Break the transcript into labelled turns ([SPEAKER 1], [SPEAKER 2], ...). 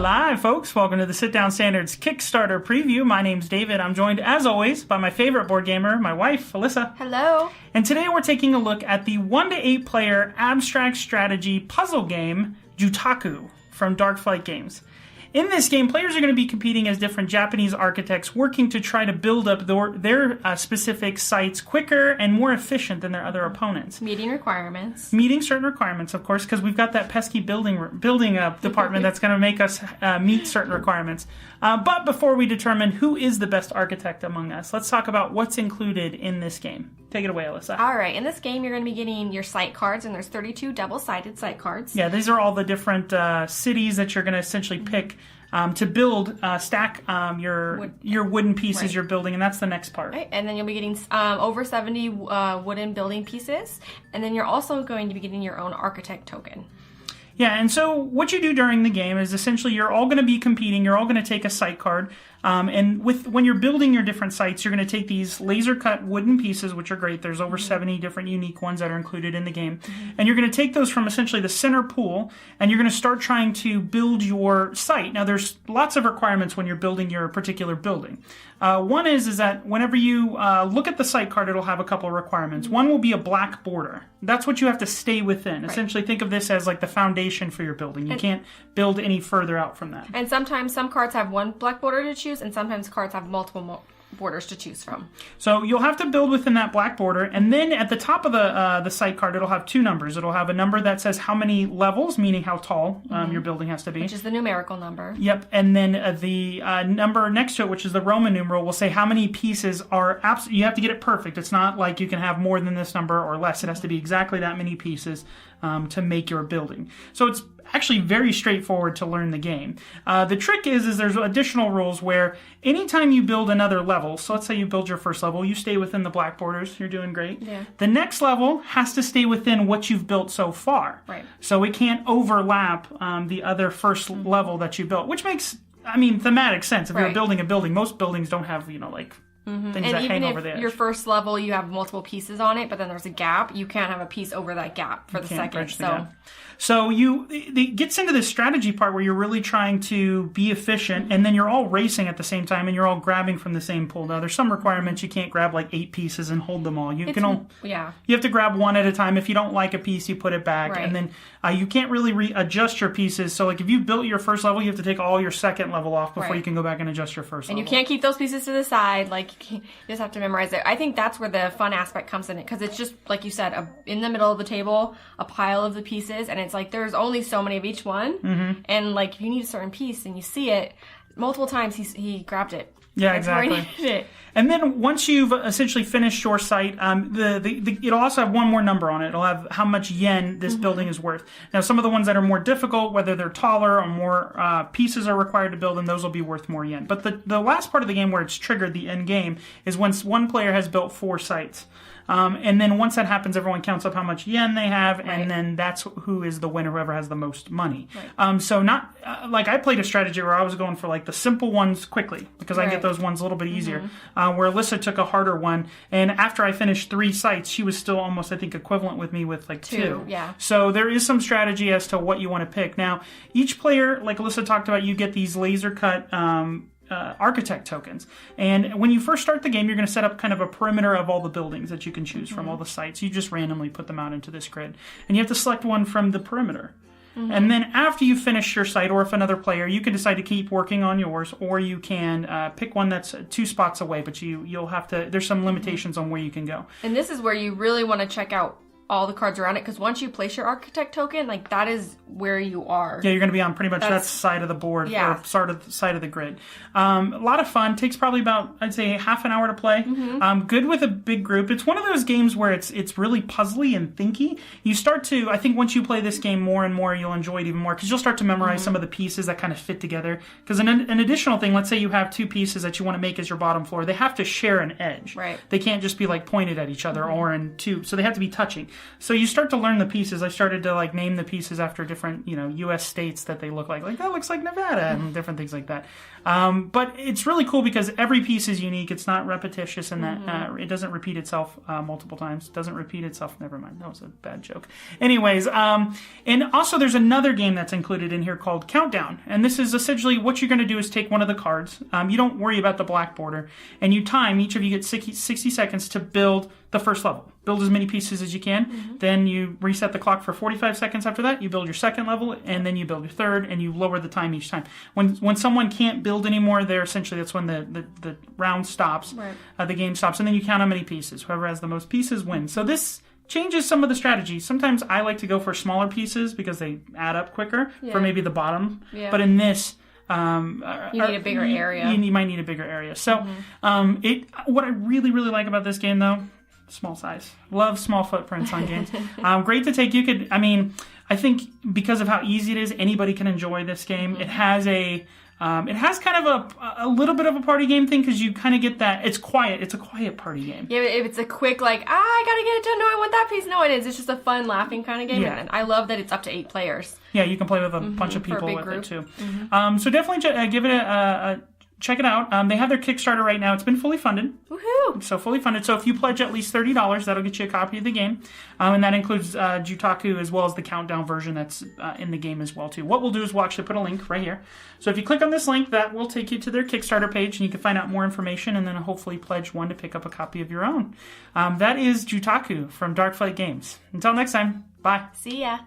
[SPEAKER 1] Alive, folks. Welcome to the Sit Down Standards Kickstarter Preview. My name's David. I'm joined, as always, by my favorite board gamer, my wife, Alyssa.
[SPEAKER 2] Hello.
[SPEAKER 1] And today we're taking a look at the 1 to 8 player abstract strategy puzzle game, Jutaku, from Dark Flight Games. In this game, players are going to be competing as different Japanese architects working to try to build up their specific sites quicker and more efficient than their other opponents.
[SPEAKER 2] Meeting requirements.
[SPEAKER 1] Meeting certain requirements, of course, because we've got that pesky building department that's going to make us meet certain requirements. But before we determine who is the best architect among us, let's talk about what's included in this game. Take it away, Alyssa.
[SPEAKER 2] All right. In this game, you're going to be getting your site cards, and there's 32 double-sided site cards.
[SPEAKER 1] Yeah, these are all the different cities that you're going to essentially pick to build, stack your wooden pieces you're building, and that's the next part.
[SPEAKER 2] Right. And then you'll be getting over 70 wooden building pieces, and then you're also going to be getting your own architect token.
[SPEAKER 1] Yeah, and so what you do during the game is essentially you're all going to be competing. You're all going to take a site card. And when you're building your different sites, you're going to take these laser-cut wooden pieces, which are great. There's over 70 different unique ones that are included in the game. And you're going to take those from essentially the center pool, and you're going to start trying to build your site. Now, there's lots of requirements when you're building your particular building. One is that whenever you look at the site card, it'll have a couple of requirements. One will be a black border. That's what you have to stay within. Essentially, think of this as like the foundation for your building. You can't build any further out from that.
[SPEAKER 2] And sometimes some cards have one black border to choose, and sometimes cards have multiple borders to choose from.
[SPEAKER 1] So you'll have to build within that black border, and then at the top of the site card, it'll have two numbers. It'll have a number that says how many levels, meaning how tall your building has to be.
[SPEAKER 2] Which is the numerical number.
[SPEAKER 1] Yep, and then the number next to it, which is the Roman numeral, will say how many pieces are you have to get it perfect. It's not like you can have more than this number or less. It has to be exactly that many pieces to make your building. So it's actually very straightforward to learn the game. The trick is there's additional rules where anytime you build another level, so let's say you build your first level, you stay within the black borders, you're doing great.
[SPEAKER 2] Yeah.
[SPEAKER 1] The next level has to stay within what you've built so far.
[SPEAKER 2] Right.
[SPEAKER 1] So it can't overlap the other first level that you built, which makes, thematic sense. If you're building a building, most buildings don't have, things
[SPEAKER 2] and
[SPEAKER 1] that hang over the edge.
[SPEAKER 2] Your first level, you have multiple pieces on it, but then there's a gap. You can't have a piece over that gap for the second.
[SPEAKER 1] So it gets into this strategy part where you're really trying to be efficient, and then you're all racing at the same time, and you're all grabbing from the same pool. Now, there's some requirements. You can't grab like 8 pieces and hold them all. You have to grab one at a time. If you don't like a piece, you put it back, and then you can't really readjust your pieces. So like if you built your first level, you have to take all your second level off before you can go back and adjust your first level.
[SPEAKER 2] And you can't keep those pieces to the side. You just have to memorize it. I think that's where the fun aspect comes in it, because it's just, like you said, in the middle of the table, a pile of the pieces, and it's like there's only so many of each one, and like if you need a certain piece and you see it multiple times, he grabbed it.
[SPEAKER 1] Yeah, exactly. And then once you've essentially finished your site, it'll also have one more number on it. It'll have how much yen this building is worth. Now, some of the ones that are more difficult, whether they're taller or more pieces are required to build, and those will be worth more yen. But the last part of the game where it's triggered, the end game, is once one player has built 4 sites. And then once that happens, everyone counts up how much yen they have, and then that's who is the winner, whoever has the most money. So not like I played a strategy where I was going for like the simple ones quickly, because I get those ones a little bit easier, where Alyssa took a harder one, and after I finished 3 sites, she was still almost, I think, equivalent with me with like 2.
[SPEAKER 2] Yeah.
[SPEAKER 1] So there is some strategy as to what you want to pick. Now, each player, like Alyssa talked about, you get these laser cut architect tokens, and when you first start the game, you're going to set up kind of a perimeter of all the buildings that you can choose from, all the sites. You just randomly put them out into this grid, and you have to select one from the perimeter. And then after you finish your site, or if another player, you can decide to keep working on yours, or you can pick one that's 2 spots away, but you'll have to, there's some limitations on where you can go.
[SPEAKER 2] And this is where you really want to check out all the cards around it, because once you place your architect token, like that is where you are.
[SPEAKER 1] Yeah, you're going to be on pretty much that side of the board, or side of the grid. A lot of fun. Takes probably about, I'd say, half an hour to play. Good with a big group. It's one of those games where it's really puzzly and thinky. You start to, I think once you play this game more and more, you'll enjoy it even more, because you'll start to memorize some of the pieces that kind of fit together. Because an additional thing, let's say you have 2 pieces that you want to make as your bottom floor, they have to share an edge.
[SPEAKER 2] Right.
[SPEAKER 1] They can't just be like pointed at each other or in 2, so they have to be touching. So you start to learn the pieces. I started to like name the pieces after different, U.S. states that they look like. Like, that looks like Nevada and different things like that. But it's really cool because every piece is unique. It's not repetitious in that it doesn't repeat itself multiple times. It doesn't repeat itself. Never mind. That was a bad joke. Anyways, and also there's another game that's included in here called Countdown. And this is essentially what you're going to do is take one of the cards. You don't worry about the black border. And you time, each of you get 60 seconds to build the first level. Build as many pieces as you can. Then you reset the clock for 45 seconds after that. You build your second level, and then you build your third, and you lower the time each time. When someone can't build anymore, that's when the round stops. Right. The game stops, and then you count how many pieces. Whoever has the most pieces wins. So this changes some of the strategy. Sometimes I like to go for smaller pieces because they add up quicker for maybe the bottom. Yeah. But in this,
[SPEAKER 2] you need a bigger area.
[SPEAKER 1] You might need a bigger area. So what I really, really like about this game, though, small size. Love small footprints on games. Great to take. I think because of how easy it is, anybody can enjoy this game. It has kind of a little bit of a party game thing because you kind of get that. It's quiet. It's a quiet party game.
[SPEAKER 2] Yeah, if it's a quick I gotta get it done. No, I want that piece. No, it is. It's just a fun, laughing kind of game. Yeah. And I love that it's up to 8 players.
[SPEAKER 1] Yeah, you can play with a bunch of people with it too. So definitely give it a check it out. They have their Kickstarter right now. It's been fully funded.
[SPEAKER 2] Woohoo!
[SPEAKER 1] So fully funded. So if you pledge at least $30, that'll get you a copy of the game. And that includes Jutaku as well as the Countdown version that's in the game as well too. What we'll do is we'll actually put a link right here. So if you click on this link, that will take you to their Kickstarter page, and you can find out more information and then hopefully pledge one to pick up a copy of your own. That is Jutaku from Darkflight Games. Until next time, bye.
[SPEAKER 2] See ya.